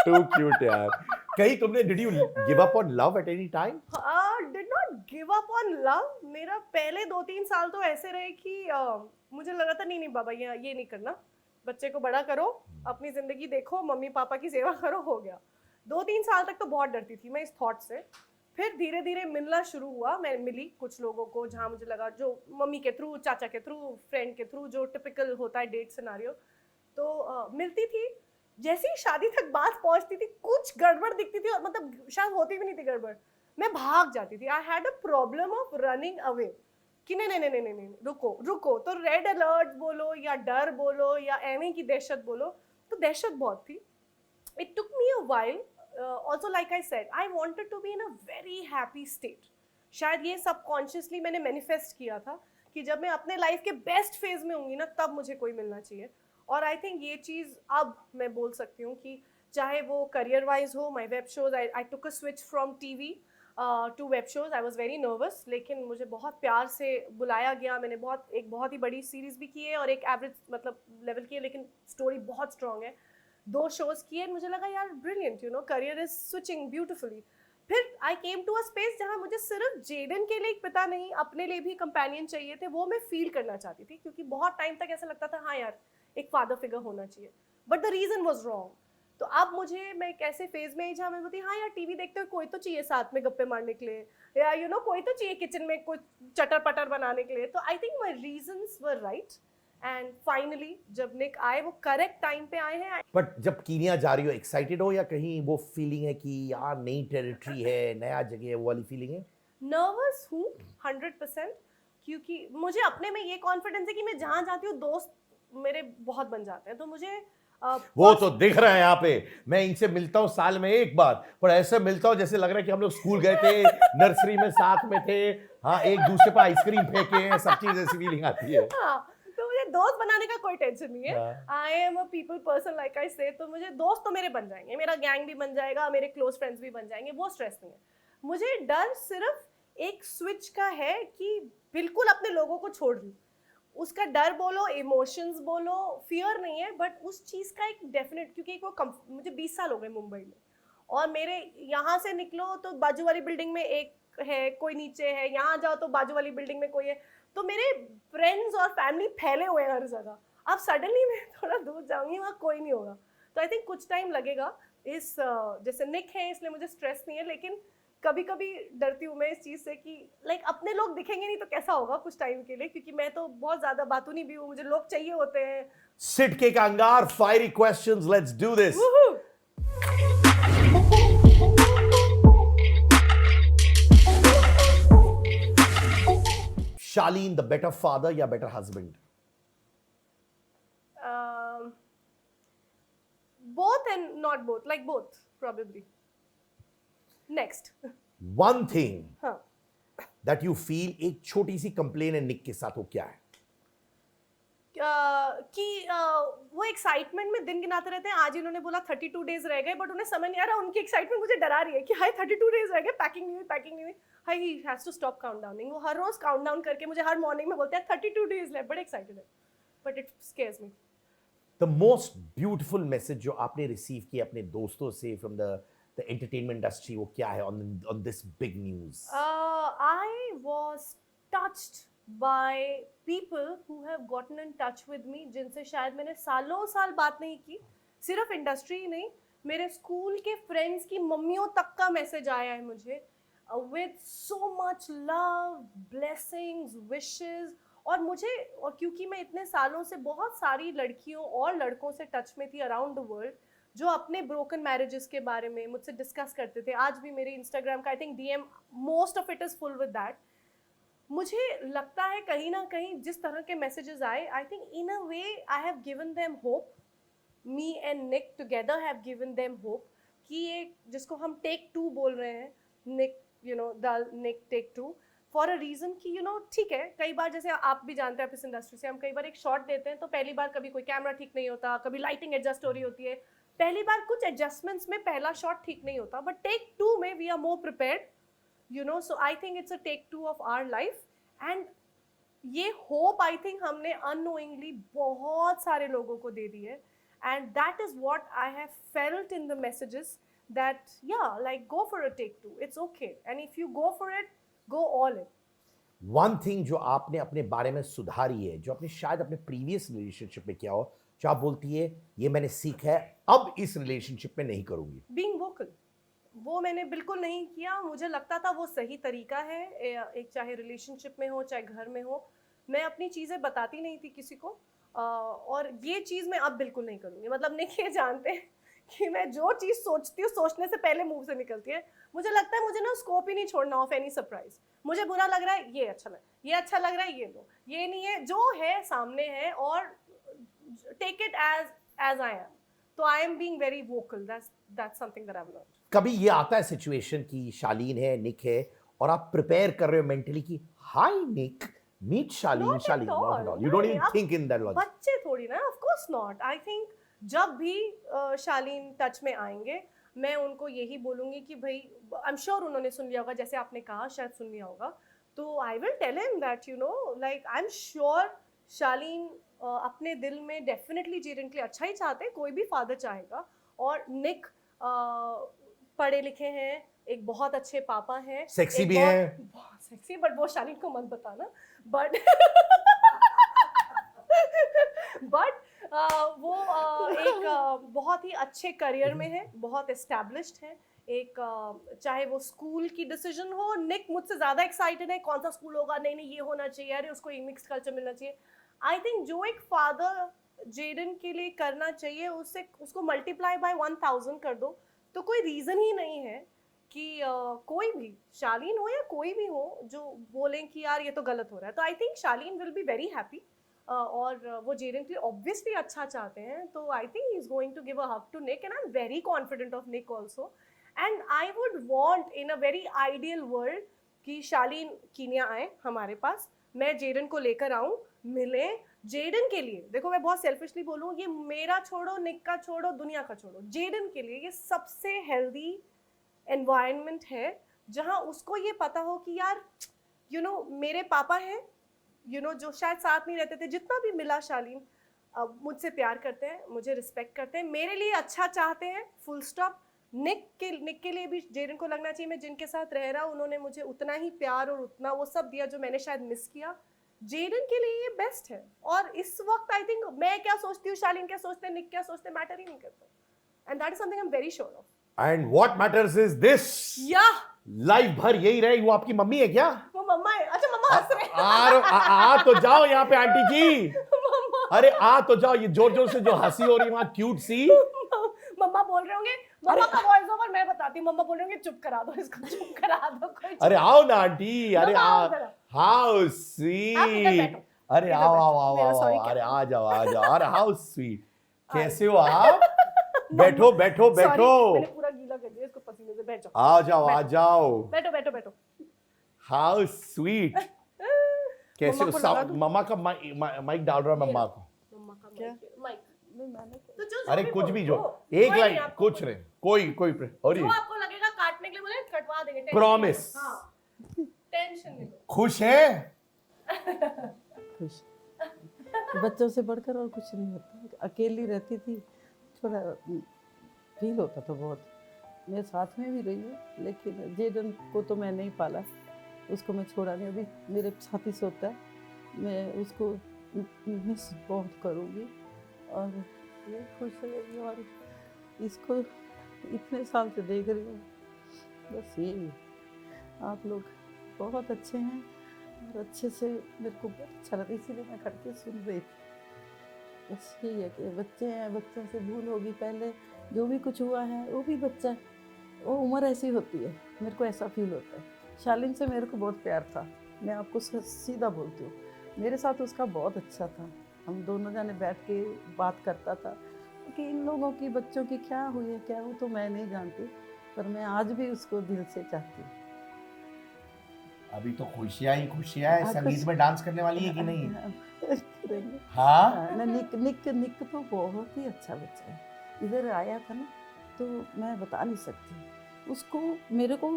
टू क्यूट यार। कहीं तुमने, did you give up on love at any time? Did not give up on love. मेरा पहले 2-3 साल तो ऐसे रहे कि मुझे लगा था नहीं बाबा ये नहीं करना, बच्चे को बड़ा करो, अपनी जिंदगी देखो, मम्मी पापा की सेवा करो, हो गया। 2-3 साल तक तो बहुत डरती थी मैं इस थॉट से। फिर धीरे धीरे मिलना शुरू हुआ, मैं मिली कुछ लोगों को जहाँ मुझे लगा, जो मम्मी के थ्रू, चाचा के थ्रू, फ्रेंड के थ्रू, जो टिपिकल होता है डेट सिनारियो, तो मिलती थी। जैसे ही शादी तक बात पहुंचती थी, कुछ गड़बड़ दिखती थी, और मतलब शायद होती भी नहीं थी गड़बड़, मैं भाग जाती थी। I had a problem of running away, कि नहीं नहीं नहीं नहीं नहीं नहीं, रुको रुको, तो रेड अलर्ट बोलो या डर बोलो या एमी की दहशत बोलो, तो दहशत बहुत थी. It took me a while. Also, like I said, I wanted to be in a very happy state. शायद ये सबकॉन्शियसली मैंने मैनिफेस्ट किया था कि जब मैं अपने लाइफ के बेस्ट फेज में होंगी ना, तब मुझे कोई मिलना चाहिए. और आई थिंक ये चीज़ अब मैं बोल सकती हूँ कि चाहे वो करियर वाइज हो, my web shows, I took a switch from TV to web shows. I was very nervous, लेकिन मुझे बहुत प्यार से बुलाया गया. मैंने एक बहुत ही बड़ी सीरीज भी की है और एक एवरेज मतलब लेवल की है, लेकिन स्टोरी बहुत स्ट्रॉन्ग है. 2 शोज किए, मुझे लगा यार brilliant, you know, career is switching beautifully. फिर आई केम टू अ स्पेस जहाँ मुझे सिर्फ जेडन के लिए एक पिता नहीं, अपने लिए भी कंपेनियन चाहिए थे. वो मैं फील करना चाहती थी, क्योंकि बहुत टाइम तक ऐसा लगता था हाँ यार एक फादर फिगर होना चाहिए, but the reason was wrong. तो अब मैं एक ऐसे फेज में आई जहाँ मैं बोलती हाँ यार टीवी देखते हुए कोई तो चाहिए साथ में गप्पे मारने के लिए, या यू नो कोई तो चाहिए किचन में कुछ चटर पटर बनाने के लिए. तो I think my reasons were right. And finally जब निक आए, वो करेक्ट टाइम पे आए हैं. बट जब कीनिया जा रही हो, एक्साइटेड हो या कहीं वो फीलिंग है कि यार नई टेरिटरी है, नया जगह है, वो वाली फीलिंग है? नर्वस हूँ 100%, क्योंकि मुझे अपने में ये कॉन्फिडेंस है कि मैं जहाँ जाती हूँ दोस्त मेरे बहुत बन जाते हैं. तो मुझे वो तो दिख रहा है यहाँ पे. मैं इनसे मिलता हूँ साल में एक बार, पर ऐसे मिलता हूँ जैसे लग रहा है कि हम लोग स्कूल गए थे, नर्सरी में साथ में थे, हाँ एक दूसरे पर आइसक्रीम फेंके हैं, सब चीज ऐसी फीलिंग आती है. हाँ, तो मुझे दोस्त बनाने का कोई टेंशन नहीं है. I am a people person like I से. तो मुझे दोस्त तो मेरे बन जाएंगे, मेरा गैंग भी बन जाएगा, मेरे क्लोज फ्रेंड्स भी बन जाएंगे, वो स्ट्रेस नहीं है. मुझे डर सिर्फ एक स्विच का है कि बिल्कुल अपने लोगों को छोड़ दूँ. उसका डर बोलो, इमोशंस बोलो, फियर नहीं है, बट उस चीज़ का एक डेफिनेट, क्योंकि मुझे 20 साल हो गए मुंबई में, और मेरे यहाँ से निकलो तो बाजू वाली बिल्डिंग में एक है, कोई नीचे है, यहाँ जाओ तो बाजू वाली बिल्डिंग में कोई है. तो मेरे फ्रेंड्स और फैमिली फैले हुए हैं हर जगह. अब सडनली मैं थोड़ा दूर जाऊंगी, वहाँ कोई नहीं होगा. तो आई थिंक कुछ टाइम लगेगा. जैसे निक है इसलिए मुझे स्ट्रेस नहीं है, लेकिन कभी कभी डरती हूँ मैं इस चीज़ से कि लाइक अपने लोग दिखेंगे नहीं तो कैसा होगा कुछ टाइम के लिए, क्योंकि मैं तो बहुत ज़्यादा बातूनी भी हूँ, मुझे लोग चाहिए होते हैं. सिट के कांगार, fiery questions, let's do this. Shaleen, the better father या better husband? Both and not both, like both probably. Next. One thing हाँ. that you feel, एक छोटी सी कंप्लेन है निक के साथ, वो क्या है? कि वो एक्साइटमेंट में दिन गिनाते रहते हैं. आज इन्होंने बोला 32 डेज रह गए, बट उन्हें समझ नहीं आ रहा. उनकी एक्साइटमेंट मुझे डरा रही है कि हाय 32 डेज रह गए, पैकिंग नहीं हुई. Hi he has to stop count downing. वो हर रोज काउंट डाउन करके मुझे हर मॉर्निंग में बोलते हैं 32 डेज लेफ्ट. बड़े एक्साइटेड है, but it scares me. The most beautiful message जो आपने रिसीव किया अपने दोस्तों से फ्रॉम द एंटरटेनमेंट इंडस्ट्री, वो क्या है on this big news? I was touched by people who have gotten in touch with me, जिनसे शायद मैंने सालों साल बात नहीं की. सिर्फ इंडस्ट्री ही नहीं, मेरे स्कूल के फ्रेंड्स की मम्मियों तक का मैसेज आया है मुझे, with so much love, blessings, wishes. और क्योंकि मैं इतने सालों से बहुत सारी लड़कियों और लड़कों से टच में थी अराउंड द वर्ल्ड, जो अपने ब्रोकन मैरिजेस के बारे में मुझसे डिस्कस करते थे. आज भी मेरे इंस्टाग्राम का I think DM most of it is full with that. मुझे लगता है कहीं ना कहीं जिस तरह के मैसेजेस आए, I think in a way I have given them hope. Me and Nick together have given them hope कि ये जिसको हम टेक 2 बोल रहे हैं, Nick you know the Nick take 2, for a reason कि यू नो ठीक है, कई बार जैसे आप भी जानते हैं आप इस इंडस्ट्री से, हम कई बार एक शॉट देते हैं तो पहली बार कभी कोई कैमरा ठीक नहीं होता, कभी लाइटिंग एडजस्ट हो रही होती है, पहली बार कुछ एडजस्टमेंट्स में पहला शॉट ठीक नहीं होता, बट टेक 2 में we are more prepared, you know. So I think it's a take 2 of our life. And ये होप आई थिंक हमने अननोइंगली बहुत सारे लोगों को दे दी है, and that is what I have felt in the messages, that yeah like go for a take 2, it's okay, and if you go for it, go all in. One thing जो आपने अपने बारे में सुधारी है, जो आपने शायद अपने प्रीवियस रिलेशनशिप में किया हो, जो आप बोलती है ये मैंने सीखा है, अब इस रिलेशनशिप में नहीं करूंगी? Being vocal. वो मैंने बिल्कुल नहीं किया. मुझे लगता था वो सही तरीका है, एक चाहे रिलेशनशिप में हो चाहे घर में हो. मैं अपनी चीज़ें बताती नहीं थी किसी को, और ये चीज़ मैं अब बिल्कुल नहीं करूँगी. मतलब नहीं, ये जानते हैं कि मैं जो चीज़ सोचती हूँ सोचने से पहले मुंह से निकलती है. मुझे लगता है मुझे ना स्कोप ही नहीं छोड़ना ऑफ एनी सरप्राइज। मुझे बुरा लग रहा है ये अच्छा लग, ये अच्छा लग रहा है ये लो, ये नहीं है, जो है सामने है और take it as I am. तो I am being very vocal, that's something that I have learned. कभी ये आता है सिचुएशन की शालीन है, निक है, और आप प्रिपेयर कर रहे हो मेंटली कि hi Nick, meet Shaleen, Not at Shaleen, all. Not at all, you don't नहीं, इवन आप थिंक इन दैट लॉजिक? बच्चे थोड़ी ना, of course not. I think जब भी शालीन टच में आएंगे मैं उनको यही बोलूंगी कि भाई, आई एम श्योर उन्होंने सुन लिया होगा, जैसे आपने कहा शायद सुन लिया होगा, तो I will tell him that you know like I am sure Shaleen अपने दिल में डेफिनेटली जेडन के लिए अच्छा ही चाहते हैं, कोई भी फादर चाहेगा। और निक पढ़े लिखे हैं, एक बहुत अच्छे पापा हैं, सेक्सी एक भी बहुत- हैं। बहुत सेक्सी, बट वो शालीन को मत बताना। बट बट वो एक बहुत ही अच्छे करियर में है, बहुत एस्टैब्लिश्ड है। एक चाहे वो स्कूल की डिसीजन हो, निक मुझसे ज़्यादा एक्साइटेड है कौन सा स्कूल होगा, नहीं नहीं ये होना चाहिए, अरे उसको ये मिक्स कल्चर मिलना चाहिए। आई थिंक जो एक फादर जेडन के लिए करना चाहिए उससे उसको मल्टीप्लाई बाय 1000 कर दो, तो कोई रीज़न ही नहीं है कि कोई भी, शालीन हो या कोई भी हो, जो बोलें कि यार ये तो गलत हो रहा है। तो I think Shalin will be very happy, और वो जेडन के लिए ऑब्वियसली अच्छा चाहते हैं, तो I think he is going to give a hug to Nick, and I am very confident of Nick also. And I would want in a very ideal world कि शालीन कीनिया आए हमारे पास, मैं जेडन को लेकर आऊँ, मिले जेडन के लिए। देखो मैं बहुत सेल्फिशली बोलूँ, ये मेरा छोड़ो, निक का छोड़ो, दुनिया का छोड़ो, जेडन के लिए ये सबसे हेल्दी एनवायरनमेंट है जहाँ उसको ये पता हो कि यार यू नो मेरे पापा हैं, यू नो जो शायद साथ नहीं रहते थे, जितना भी मिला शालीन, अब मुझसे प्यार करते हैं, मुझे रिस्पेक्ट करते हैं, मेरे लिए अच्छा चाहते हैं, फुल स्टॉप। निक के लिए भी जेडन को लगना चाहिए मैं जिनके साथ रह रहा हूँ उन्होंने मुझे उतना ही प्यार और उतना वो सब दिया जो मैंने शायद मिस किया। जेडन के लिए ये बेस्ट है, और इस वक्त आई थिंक मैं क्या सोचती हूँ, शालीन क्या सोचते हैं, निक क्या सोचते हैं, मैटर ही नहीं करता। And that is something I am very sure of. And what matters is this, या लाइफ भर यही रहे। वो आपकी मम्मी है क्या? वो मम्मा है। अच्छा मम्मा हंस रहे हैं। आ तो जाओ यहाँ पे आंटी जी, मम्मा अरे आ तो जाओ, ये जोर जोर से जो हंसी हो रही है वहां क्यूट सी। मम्मा बोल रहे होंगे, मम्मा का वॉइस ओवर मैं बताती हूँ, मम्मा बोल रहे होंगे चुप करा दो इसको, चुप करा दो कोई। अरे आओ ना आंटी, अरे मम्मा, आओ आ, जरा। हाउ आप इधर स्वीट, बैठो, अरे इधर आओ बैठो। आओ आओ मेरा आओ, sorry, अरे क्या? आ जाओ आ जाओ, अरे हाउ स्वीट, कैसे हो आप? बैठो बैठो Sorry, बैठो, मैंने पूरा गीला कर दिया इसको पसीने से। बैठ जाओ, आ जाओ आ जाओ, बैठो बैठो बैठो। How sweet. कैसे मम्मा हो? को लगा दूं? मम्मा का माइक डाल रहा है मम्मा को। मम्मा का क्या? माइक। मैंने तो जो अरे भी कुछ बोलो, भी जो, कोई एक नहीं, लाइन आपको कुछ नहीं, कोई और जो ये आपको लगेगा काटने के लिए बोले कटवा देंगे, टेंशन Promise. नहीं लो। हाँ, टेंशन नहीं लो। खुश है? खुश बच्चों से बढ़कर और कुछ नहीं होता। अकेली रहती थी, थोड़ा फील होता था बहुत। मैं साथ में भी रही हूँ, लेकिन जेडन को तो मैं नहीं पाला, उसको मैं छोड़ा नहीं। अभी मेरे साथ ही सोता है, मैं उसको मिस बहुत करूँगी, और ये खुश रहेगी। और इसको इतने साल से देख रही हूँ, बस यही। आप लोग बहुत अच्छे हैं, और अच्छे से मेरे को बहुत अच्छा लगा, इसीलिए मैं खड़ के सुन रही थी। बस यही है कि बच्चे हैं, बच्चों से भूल होगी, पहले जो भी कुछ हुआ है वो भी बच्चा है, वो उम्र ऐसी होती है, मेरे को ऐसा फील होता है। शालीन से मेरे को बहुत प्यार था, मैं आपको सीधा बोलती हूँ, मेरे साथ उसका बहुत अच्छा था। हम दोनों जाने बैठ के बात करता था कि इन लोगों की बच्चों की क्या हुई है, क्या हो तो मैं नहीं जानती, पर मैं आज भी उसको दिल से चाहती हूँ। अभी तो खुशियां ही खुशियां है, हाँ, संगीत खुश- में डांस करने वाली है कि नहीं? करेंगे। हाँ हाँ, ना निक तो बहुत ही अच्छा बच्चा है। इधर आया था ना, तो मैं बता नहीं सकती उसको, मेरे को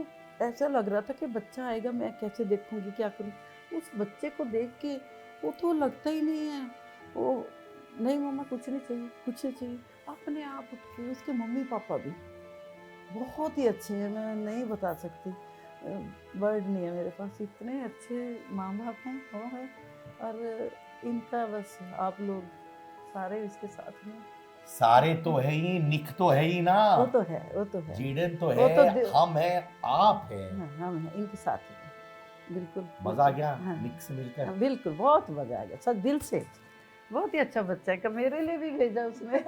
ऐसा लग रहा था कि बच्चा आएगा, मैं कैसे देखूंगी, क्या करूँ। उस बच्चे को देख के वो तो लगता ही नहीं है, वो नहीं मम्मा कुछ नहीं चाहिए, कुछ नहीं चाहिए, अपने आप उठ के। उसके मम्मी पापा भी बहुत ही अच्छे हैं, मैं नहीं बता सकती, वर्ड नहीं है मेरे पास, इतने अच्छे माँ बाप हैं वो हैं। और इनका बस आप लोग सारे इसके साथ में। सारे तो है ही, निक तो है ही ना, वो तो है, वो तो है। जीडन तो वो है, तो हम है, आप है। हाँ, हम हैं इनके साथ में, बिल्कुल। मजा आ गया हाँ, निक से मिलकर? हाँ, बिल्कुल बहुत मजा आ गया, सब दिल से बहुत ही अच्छा बच्चा है, मेरे लिए भी भेजा उसने।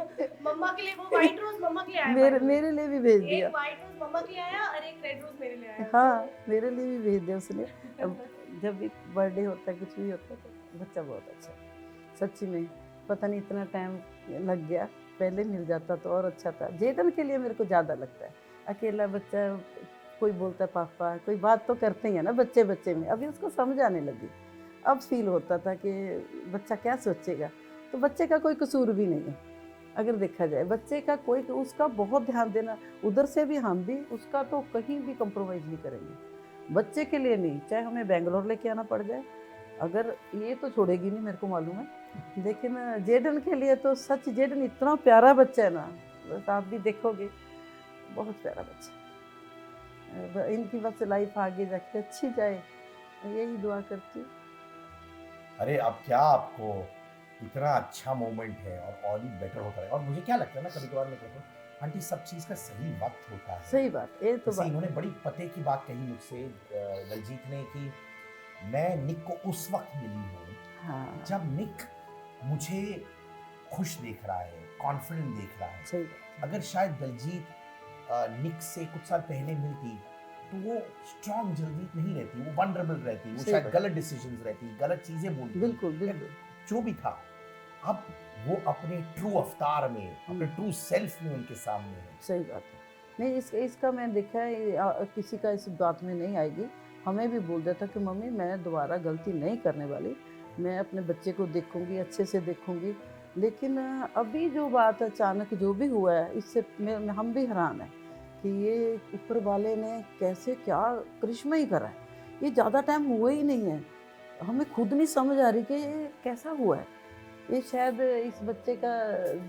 मम्मा के लिए वो व्हाइट रोज मम्मा के लिए आया, मेरे लिए भी भेज दिया। एक व्हाइट रोज मम्मा के लिए आया और एक रेड रोज मेरे लिए आया। हाँ, मेरे लिए भी भेज दिया उसने। अब जब भी बर्थडे होता है, कुछ भी होता है, तो बच्चा बहुत अच्छा है सच्ची में। पता नहीं इतना टाइम लग गया, पहले मिल जाता तो और अच्छा था। जेदन के लिए मेरे को ज़्यादा लगता है, अकेला बच्चा, कोई बोलता है पापा, कोई बात तो करते ही है ना बच्चे बच्चे में। अभी उसको समझ आने लगी, अब फील होता था कि बच्चा क्या सोचेगा। तो बच्चे का कोई कसूर भी नहीं है अगर देखा जाए, बच्चे का कोई, उसका बहुत ध्यान देना उधर से भी, हम भी उसका तो कहीं भी कंप्रोमाइज़ नहीं करेंगे बच्चे के लिए। नहीं, चाहे हमें बेंगलोर लेके आना पड़ जाए, अगर ये तो छोड़ेगी नहीं, मेरे को मालूम है। लेकिन जेडन के लिए तो सच, जेडन इतना प्यारा बच्चा है ना, बस आप भी देखोगे, बहुत प्यारा बच्चा है। इनकी बस लाइफ आगे जाके अच्छी जाए, यही दुआ करती हूँ। अरे अब क्या, आपको इतना अच्छा मोमेंट है और ही बेटर होता है। और मुझे क्या लगता है ना, कभी कभार मैं कहता हूँ आंटी, सब चीज़ का सही वक्त होता है। सही बात, ये तो बात। इन्होंने बड़ी पते की बात कही मुझसे, दलजीत ने, कि मैं निक को उस वक्त मिली हूँ हाँ, जब निक मुझे खुश देख रहा है, कॉन्फिडेंट देख रहा है। सही बात। अगर शायद दलजीत निक से कुछ साल पहले मिलती तो वो स्ट्रॉन्ग जल्दी नहीं रहती, वो वनरेबल रहती, वो सही शायद बात। गलत डिसीजंस रहती, गलत चीजें बोलती, बिल्कुल बिल्कुल। जो भी था। अब वो अपने ट्रू अवतार में, अपने ट्रू सेल्फ में उनके सामने है। सही बात है। नहीं, इसका मैं देखा है, किसी का इस बात में नहीं आएगी। हमें भी बोल देता कि मम्मी मैं दोबारा गलती नहीं करने वाली, मैं अपने बच्चे को देखूंगी, अच्छे से देखूंगी। लेकिन अभी जो बात अचानक जो भी हुआ है, इससे हम भी हैरान हैं कि ये ऊपर वाले ने कैसे क्या करिश्मा ही करा है। ये ज़्यादा टाइम हुआ ही नहीं है, हमें खुद नहीं समझ आ रही कि ये कैसा हुआ है। ये शायद इस बच्चे का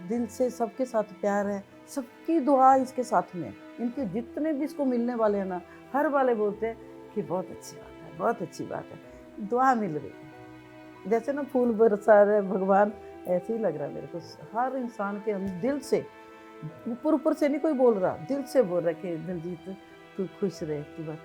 दिल से सबके साथ प्यार है, सबकी दुआ इसके साथ में। इनके जितने भी इसको मिलने वाले हैं ना, हर वाले बोलते हैं कि बहुत अच्छी बात है, बहुत अच्छी बात है, दुआ मिल रही है। जैसे ना फूल बरसा रहे भगवान, ऐसे ही लग रहा है मेरे को। हर इंसान के हम दिल से, ऊपर ऊपर से नहीं कोई बोल रहा, दिल से बोल रहा कि दिलजीत तू खुश रहे, तू बस।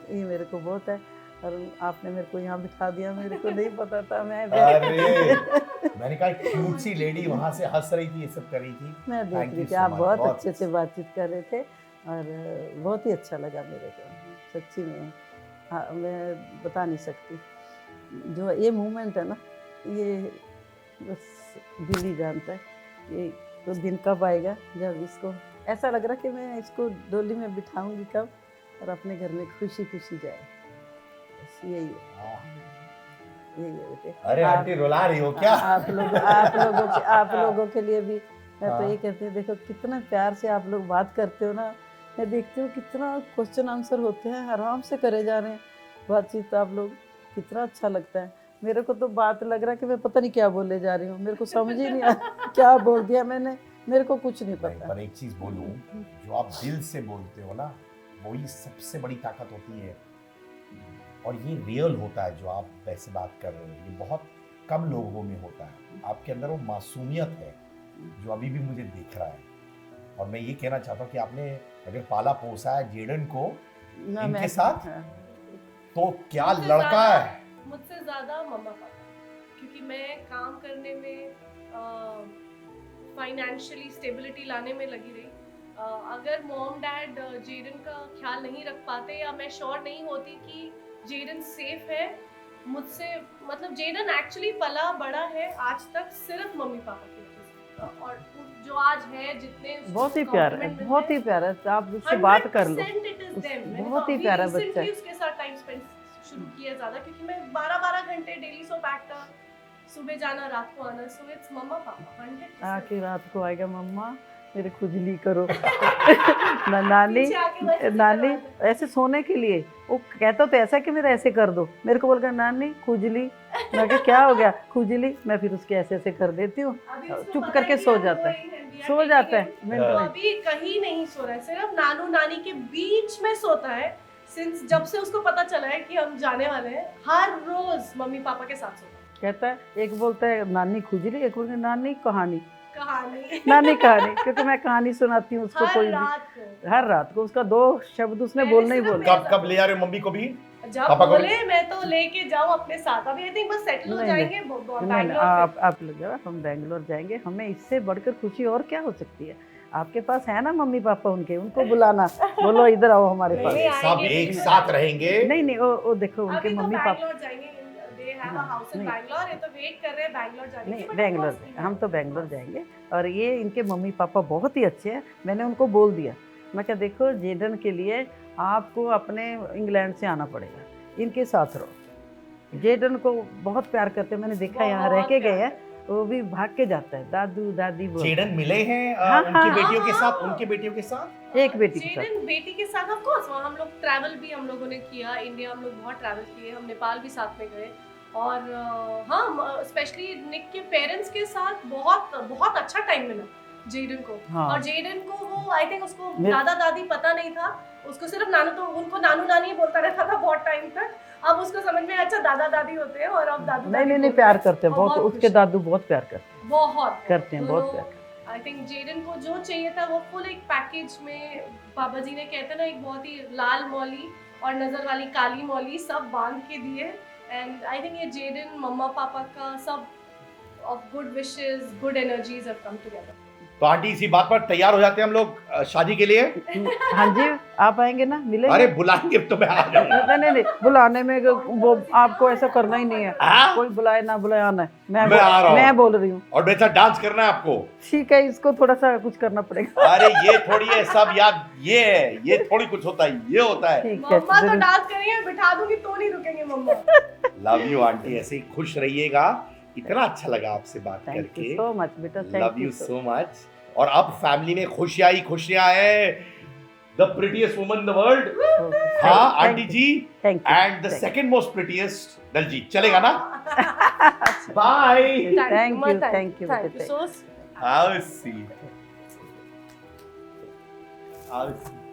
ये मेरे को बहुत है। और आपने मेरे को यहाँ बिठा दिया, मेरे को नहीं पता था। मैं मैंने कहा क्यूट सी लेडी वहां से हंस रही थी, ये सब कर रही थी। मैं देख Thank रही you थी, so आप much, बहुत बहुत अच्छे से बातचीत कर रहे थे और बहुत ही अच्छा लगा मेरे को सच्ची में। हाँ, मैं बता नहीं सकती, जो ये मोमेंट है ना, ये बस दिल ही जानता है कि तो दिन कब आएगा जब इसको ऐसा लग रहा कि मैं इसको डोली में बिठाऊंगी कब, और अपने घर में खुशी खुशी जाए। बस यही है, यही है बेटे। अरे आंटी रुला रही हो क्या? आप लोगों के लिए भी मैं तो हाँ। ये कहती हूँ, देखो कितना प्यार से आप लोग बात करते हो ना। मैं देखती हूँ कितना क्वेश्चन आंसर होते हैं, आराम से करे जा रहे हैं बातचीत आप लोग, कितना अच्छा लगता है। मेरे को तो बात लग रहा है कि मैं पता नहीं क्या बोले जा रही हूँ, मेरे को समझ ही नहीं आया क्या बोल दिया मैंने, मेरे को कुछ नहीं पता। पर एक चीज बोलूं, जो आप दिल से बोलते हो ना, वही सबसे बड़ी ताकत होती है। और ये रियल होता है जो आप वैसे बात कर रहे हो, ये बहुत कम लोगों में होता है। आपके अंदर वो मासूमियत है जो अभी भी मुझे दिख रहा है। और मैं ये कहना चाहता हूँ कि आपने अगर पाला पोसा है जेडन को इनके साथ, तो क्या लड़का है। मुझसे ज्यादा मम्मा पापा, क्योंकि मैं काम करने में, फाइनेंशियली स्टेबिलिटी लाने में लगी रही। अगर मॉम डैड जेडन का ख्याल नहीं रख पाते, या मैं श्योर नहीं होती कि जेडन सेफ है मुझसे, मतलब जेडन एक्चुअली पला बड़ा है आज तक सिर्फ मम्मी पापा की वजह से। और जो आज है, जितने बहुत ही प्यारा है, बहुत ही प्यारा है। आप उससे बात कर लो, बहुत ही प्यारा बच्चा है। उसके साथ टाइम स्पेंड शुरू किया ज्यादा, क्योंकि मैं 12-12 घंटे डेली सो बैठता, सुबह जाना रात को आना। सो इट्स मम्मा पापा 100%। आके रात को आएगा मम्मा मेरे खुजली करो नानी ऐसे सोने के लिए वो कहता तो ऐसा कि मेरा ऐसे कर दो, मेरे को बोलकर नानी खुजली, मैं कहा क्या हो गया खुजली, मैं फिर उसके ऐसे ऐसे कर देती हूँ, चुप करके सो जाता है, सो जाता है। अभी कहीं नहीं सो रहा है, सिर्फ नानू नानी के बीच में सोता है। सिंस जब से उसको पता चला है कि हम जाने वाले हैं, हर रोज मम्मी पापा के साथ सोता है। कहता है, एक बोलता है नानी खुजली, एक बोलता है नानी कहानी नानी कहानी, क्योंकि मैं कहानी सुनाती हूँ उसको कोई भी हर रात को। उसका 2 शब्द उसने बोलना ही बोलना। कब ले आ रहे हो मम्मी को भी? जब पापा को बोले मैं तो लेके जाऊं अपने साथ, अभी आई थिंक बस सेटल हो नहीं, जाएंगे नहीं, बैंगलोर आप लोग जाओ, हम बैंगलोर जाएंगे। हमें इससे बढ़कर खुशी और क्या हो सकती है? आपके पास है ना मम्मी पापा, उनको बुलाना, बोलो इधर आओ हमारे नहीं, पास। नहीं, सब आएंगे। एक साथ रहेंगे। नहीं नहीं, वो देखो उनके अभी तो मम्मी पापा। बैंगलोर जाएंगे, they have a house in नहीं। बैंगलोर, ये तो वेट कर रहे हैं बैंगलोर जाने की। नहीं, but of Bangalore course we हम have- तो बैंगलोर जाएंगे। और ये इनके मम्मी पापा बहुत ही अच्छे हैं। मैंने उनको बोल दिया, मैं क्या देखो जेडन के लिए आपको अपने इंग्लैंड से आना पड़ेगा, इनके साथ रहो। जेडन को बहुत प्यार करते हैं, मैंने देखा यहाँ रह के बहुत गए हैं, वो भी भाग के जाता है दादू दादी बोल। जेडन मिले हैं हाँ, उनकी हाँ, बेटियों के हाँ, साथ, हाँ। उनकी बेटियों के साथ। एक बेटी के साथ। जेडन बेटी के साथ ऑफ कोर्स वहाँ हम लोग ट्रैवल भी हम लोगों ने किया, इंडिया हम लोग बहुत ट्रैवल किए, हम नेपाल भी साथ में गए। और हाँ, स्पेशली निक के पेरेंट्स के साथ बहुत बहुत अच्छा टाइम मिला जेडन को। हाँ। और जेडन को वो आई थिंक उसको मेरे- दादा दादी पता नहीं था, उसको सिर्फ नानू, तो उनको नानू नानी ही बोलता रहता था बहुत टाइम तक। अब उसको समझ में अच्छा दादा दादी होते हैं, और अब दादू नहीं नहीं नहीं, बोलते प्यार हैं। करते हैं और बहुत, बहुत उसके खुश दादू बहुत प्यार करते हैं, बहुत करते हैं बहुत दोनों- प्यार करते आई थिंक जेडन को जो चाहिए था वो फुल एक पैकेज में, बाबा जी ने कहते हैं ना एक बहुत ही लाल मौली और नजर वाली काली मौली सब बांध के दिए। एंड आई थिंक ये जेडन मम्मा पापा का सब of good wishes, good energies have come together. तो आंटी इसी बात पर तैयार हो जाते हैं हम लोग शादी के लिए। हैं। हाँ जी, आप आएंगे ना, मिलेंगे। अरे बुलाएंगे तो मैं आ जाऊंगा। नहीं नहीं नहीं, बुलाने में वो आपको ऐसा करना ही नहीं है, हाँ? कोई बुलाए ना बुलाए, आना है। मैं आ रहा हूँ। मैं बोल रही हूँ। और मेरे साथ डांस करना है आपको। ठीक है, इसको थोड़ा सा कुछ करना पड़ेगा। अरे ये थोड़ी है सब याद, ये है, ये थोड़ी कुछ होता है, ये होता है। ठीक है, मम्मा तो जरूर। डांस करेंगे, बिठा दूंगी तो नहीं रुकेंगे मम्मा। लव यू आंटी, ऐसे ही खुश रहिएगा। इतना अच्छा लगा आपसे बात थैंक करके। यू सो मच बेटा, love thank you you so much. और अब फैमिली में खुशियां ही खुशियां हैं। The prettiest woman in the world, हाँ aunty ji, thank you. And the second most prettiest Daljeet. चलेगा ना? Bye. Thank you, thank you, thank you बेटा। So How sweet. How sweet.